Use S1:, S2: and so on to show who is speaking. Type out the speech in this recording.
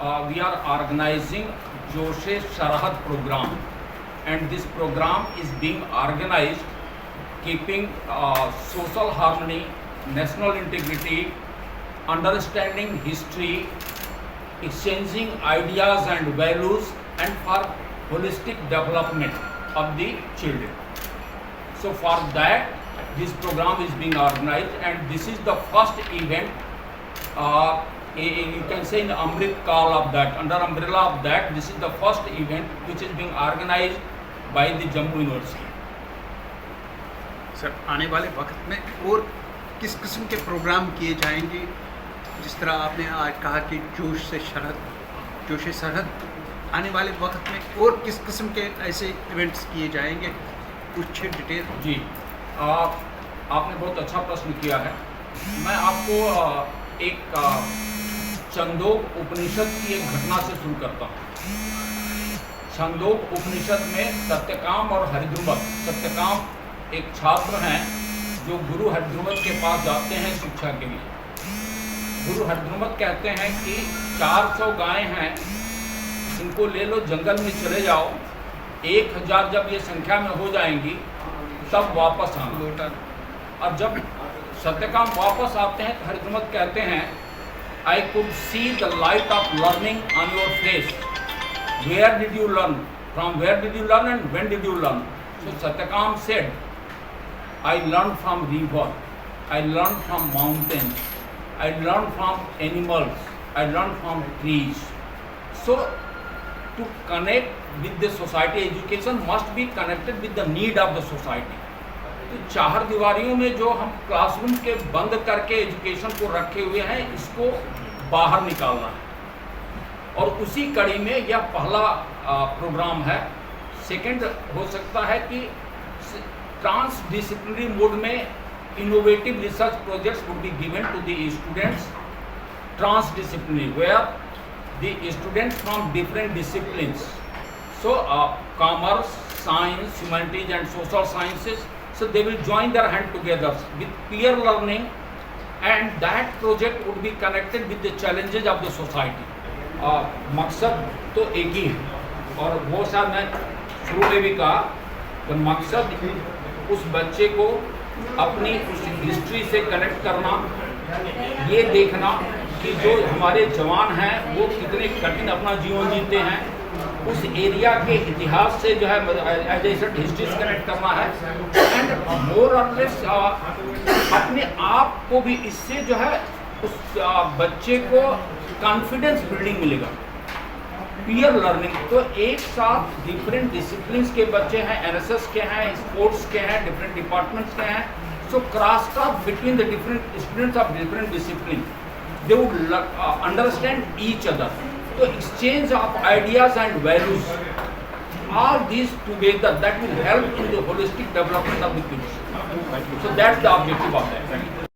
S1: we are organizing Joshe Sharhat program, and this program is being organized keeping social harmony, national integrity, understanding history, exchanging ideas and values, and for holistic development of the children. So for that, this program is being organized, and this is the first event, you can say in Amrit Kal of that, under umbrella of that, this is the first event which is being organized by the Jammu University.
S2: Sir, आने वाले वक्त में और किस किस्म के programme किए जाएंगे? जिस तरह आपने आज कहा कि जोशे सरहद, आने वाले वक्त में और किस किस्म के ऐसे इवेंट्स किए जाएंगे, कुछ डिटेल?
S1: जी, आपने बहुत अच्छा प्रश्न किया है। मैं आपको एक छंदोग उपनिषद की एक घटना से शुरू करता हूँ। छंदोग उपनिषद में सत्यकाम और हरिद्रुमत, सत्यकाम एक छात्र हैं जो गुरु हरिद्रुमत के पास जाते हैं शिक्षा के लिए। गुरु हरिद्रुमत कहते हैं कि 400 गायें हैं, इनको ले लो, जंगल में चले जाओ, 1000 जब ये संख्या में हो जाएंगी तब वापस आना। और जब सत्यकाम वापस आते हैं तो हरिद्रुमत कहते हैं, I could see the light of learning on your face, where did you learn, from where did you learn and when did you learn? So Satyakam said, I learned from river, I learned from mountains, I learned from animals, I learned from trees. So to connect with the society, education must be connected with the need of the society. तो चार दीवारियों में जो हम classroom के बंद करके education को रखे हुए हैं, इसको बाहर निकालना है, और उसी कड़ी में यह पहला प्रोग्राम है। सेकंड हो सकता है कि ट्रांसडिसिप्लिनरी मोड में innovative research projects would be given to the students, transdisciplinary, where the students from different disciplines, so commerce, science, humanities and social sciences, so they will join their hand together with peer learning, and that project would be connected with the challenges of the society. मकसद तो एक ही है, और वो शायद मैं शुरू में भी कहा कि मकसद उस बच्चे को अपनी उस हिस्ट्री से कनेक्ट करना, ये देखना कि जो हमारे जवान हैं वो कितने कठिन अपना जीवन जीते हैं, उस एरिया के इतिहास से जो है एज ए हिस्ट्री से कनेक्ट करना है, एंड मोर और लेस अपने आप को भी इससे जो है उस बच्चे को कॉन्फिडेंस बिल्डिंग मिलेगा। पीयर लर्निंग, तो एक साथ डिफरेंट डिसिप्लिन्स के बच्चे हैं, एनएसएस के हैं, स्पोर्ट्स के हैं, डिफरेंट डिपार्टमेंट्स के हैं, so cross talk between the different students of different discipline, they would understand each other, तो exchange of ideas and values, all these together, that will help in the holistic development of the kids. So that's the objective of that.